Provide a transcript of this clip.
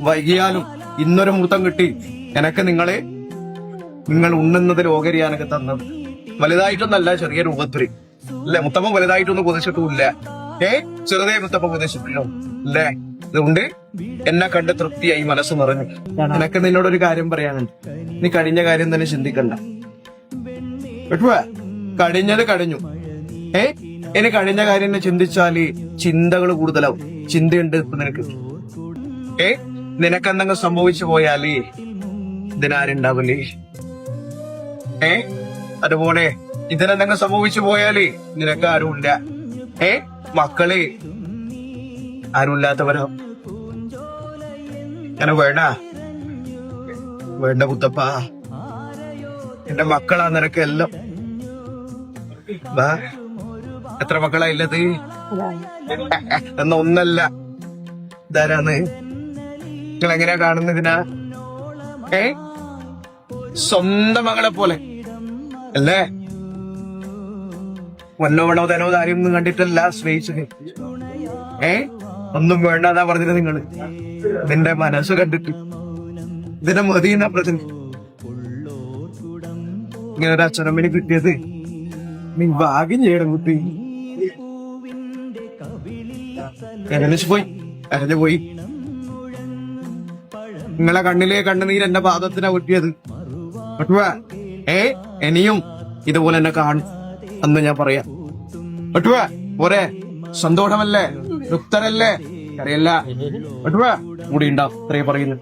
വൈകിയാലും ഇന്നൊരു മുഹൂർത്തം കിട്ടി എനക്ക് നിങ്ങൾ ഉണ്ണുന്നതിൽ ഓഹരിയാനൊക്കെ തന്നത്. വലുതായിട്ടൊന്നല്ല, ചെറിയ രൂപത്തിൽ അല്ലെ. മുത്തമ്മ വലുതായിട്ടൊന്നും കൊതിച്ചിട്ടുമില്ല. ചെറുതേ മുത്തപ്പ കൊതിച്ചിട്ടില്ലോ അല്ലേ. അതുകൊണ്ട് എന്നെ കണ്ട് തൃപ്തിയായി, മനസ്സ് നിറഞ്ഞു. എനക്ക് നിന്നോടൊരു കാര്യം പറയാനുണ്ട്. നീ കഴിഞ്ഞ കാര്യം തന്നെ ചിന്തിക്കണ്ട കേട്ടുവാ. കഴിഞ്ഞത് കഴിഞ്ഞു. ഇനി കഴിഞ്ഞ കാര്യം ചിന്തിച്ചാല് ചിന്തകൾ കൂടുതലാവും. ചിന്തയുണ്ട് ഇപ്പൊ നിനക്ക്. നിനക്കെന്തെങ്കിലും സംഭവിച്ചു പോയാല് ഇതിനാരുണ്ടാവില്ലേ? അതുപോലെ ഇതിനെന്തെങ്കിലും സംഭവിച്ചു പോയാല് നിനക്ക് ആരുമില്ല. മക്കള് ആരുമില്ലാത്തവരോ? അങ്ങനെ വേണ്ട മുത്തപ്പ. എന്റെ മക്കളാ നിനക്ക് എല്ലാം. എത്ര മക്കളാ ഇല്ലത്? എന്ന ഒന്നല്ല. ഇതാരാന്ന് നിങ്ങൾ എങ്ങനെയാ കാണുന്നതിനാ? സ്വന്തം മകളെ പോലെ അല്ലേ? വന്നോണോ തനോ കാര്യമൊന്നും കണ്ടിട്ടല്ല സ്നേഹിച്ചത്. ഒന്നും വേണ്ടാതാ പറഞ്ഞത് നിങ്ങള്. നിന്റെ മനസ്സ് കണ്ടിട്ട് ഇതിനെ മതിയെന്നാ പറഞ്ഞത്. ഇങ്ങനെ ഒരു അച്ഛനമ്മന് കിട്ടിയത് നീ ഭാഗ്യം ചെയ്യണം കുട്ടി. അരഞ്ഞു പോയി. നിങ്ങളെ കണ്ണിലെ കണ്ണുനീര് എന്റെ പാദത്തിനാ ഒട്ടിയത്. ഇനിയും ഇതുപോലെ എന്നെ കാണും അന്ന് ഞാൻ പറയാം. പോരെ, സന്തോഷമല്ലേ, തൃപ്തരല്ലേ? അറിയല്ല. കൂടി ഉണ്ടാവും, ഇത്രയും പറയുന്നു.